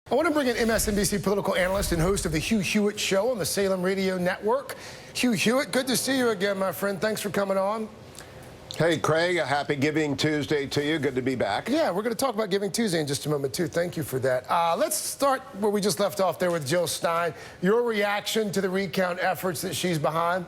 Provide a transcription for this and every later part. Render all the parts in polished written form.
I want to bring in MSNBC political analyst and host of the Hugh Hewitt Show on the Salem Radio Network. Hugh Hewitt, good to see you again, my friend. Thanks for coming on. Hey, Craig, a happy Giving Tuesday to you. Good to be back. Yeah, we're going to talk about Giving Tuesday in just a moment, too. Thank you for that. Let's start where we just left off there with Jill Stein. Your reaction to the recount efforts that she's behind?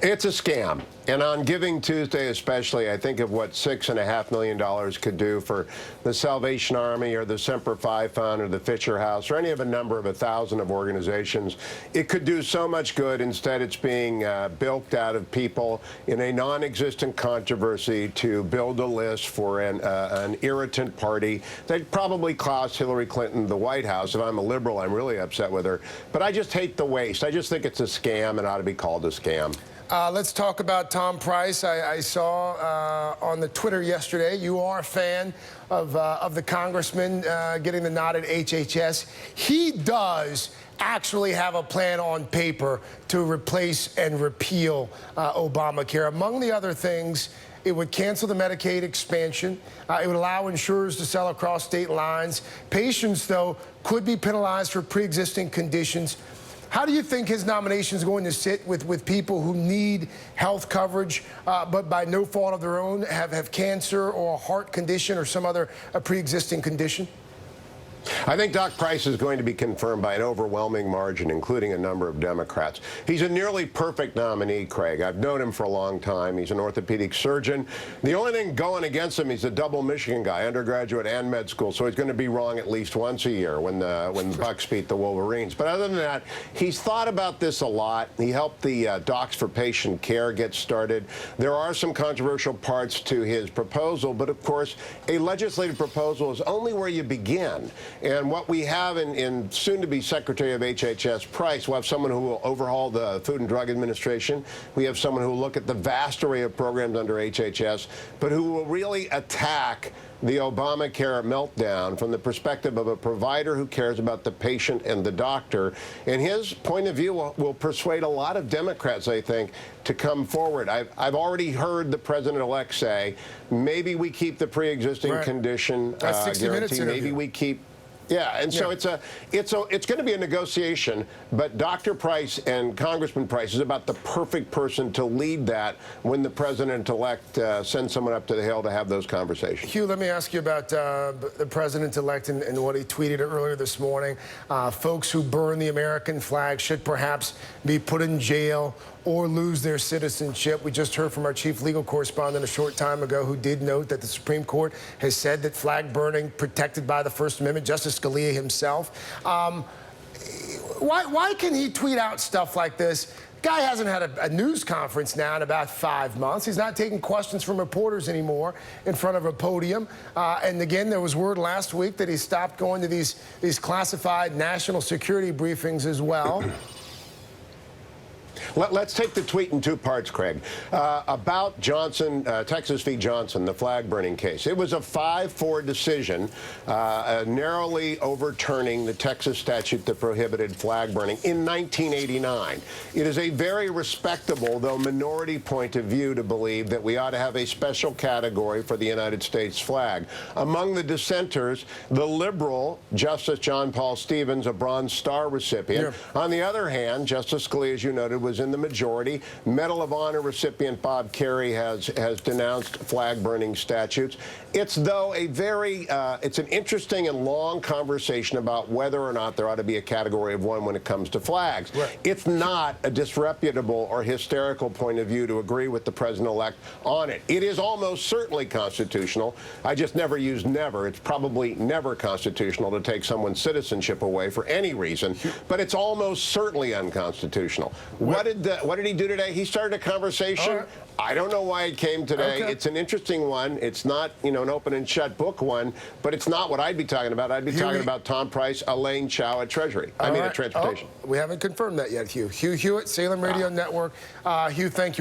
It's a scam. And on Giving Tuesday especially, I think of what $6.5 million could do for the Salvation Army or the Semper Fi Fund or the Fisher House or any of a number of 1,000 of organizations. It could do so much good. Instead, it's being bilked out of people in a non-existent controversy to build a list for an irritant party that probably cost Hillary Clinton the White House. If I'm a liberal, I'm really upset with her. But I just hate the waste. I just think it's a scam and ought to be called a scam. Let's talk about Tom Price. I saw on the Twitter yesterday you are a fan of the congressman getting the nod at HHS. He does actually have a plan on paper to replace and repeal Obamacare. Among the other things, it would cancel the Medicaid expansion. It would allow insurers to sell across state lines. Patients, though, could be penalized for pre-existing conditions. How do you think his nomination is going to sit with people who need health coverage, but by no fault of their own have cancer or a heart condition or some other pre-existing condition? I think Doc Price is going to be confirmed by an overwhelming margin, including a number of Democrats. He's a nearly perfect nominee, Craig. I've known him for a long time. He's an orthopedic surgeon. The only thing going against him, he's a double Michigan guy, undergraduate and med school, so he's going to be wrong at least once a year when the Bucks beat the Wolverines. But other than that, he's thought about this a lot. He helped the Docs for Patient Care get started. There are some controversial parts to his proposal, but of course, a legislative proposal is only where you begin. And what we have in soon-to-be Secretary of HHS, Price, we'll have someone who will overhaul the Food and Drug Administration. We have someone who will look at the vast array of programs under HHS, but who will really attack the Obamacare meltdown from the perspective of a provider who cares about the patient and the doctor. And his point of view will persuade a lot of Democrats, I think, to come forward. I've already heard the president-elect say, maybe we keep the pre-existing condition guarantee. Maybe we keep. Yeah, and so it's going to be a negotiation, but Dr. Price and Congressman Price is about the perfect person to lead that when the president-elect sends someone up to the Hill to have those conversations. Hugh, let me ask you about the president-elect and what he tweeted earlier this morning. Folks who burn the American flag should perhaps be put in jail or lose their citizenship. We just heard from our chief legal correspondent a short time ago who did note that the Supreme Court has said that flag burning protected by the First Amendment, Justice Scalia himself. Why can he tweet out stuff like this? Guy hasn't had a news conference now in about 5 months. He's not taking questions from reporters anymore in front of a podium. And again, there was word last week that he stopped going to these classified national security briefings as well. Let's take the tweet in two parts, Craig. About Johnson, Texas v. Johnson, the flag-burning case. It was a 5-4 decision, narrowly overturning the Texas statute that prohibited flag burning in 1989. It is a very respectable, though minority point of view to believe that we ought to have a special category for the United States flag. Among the dissenters, the liberal Justice John Paul Stevens, a Bronze Star recipient. Yeah. On the other hand, Justice Scalia, as you noted, was in the majority. Medal of Honor recipient Bob Kerrey has denounced flag-burning statutes. It's, though, it's an interesting and long conversation about whether or not there ought to be a category of one when it comes to flags. Right. It's not a disreputable or hysterical point of view to agree with the president-elect on it. It is almost certainly constitutional. I just never use never. It's probably never constitutional to take someone's citizenship away for any reason, but it's almost certainly unconstitutional. What did he do today? He started a conversation. I don't know why it came today. Okay. It's an interesting one. It's not, an open and shut book one, but it's not what I'd be talking about. I'd be talking about Tom Price, Elaine Chao at Treasury. At Transportation. We haven't confirmed that yet, Hugh. Hugh Hewitt, Salem Radio Network. Hugh, thank you.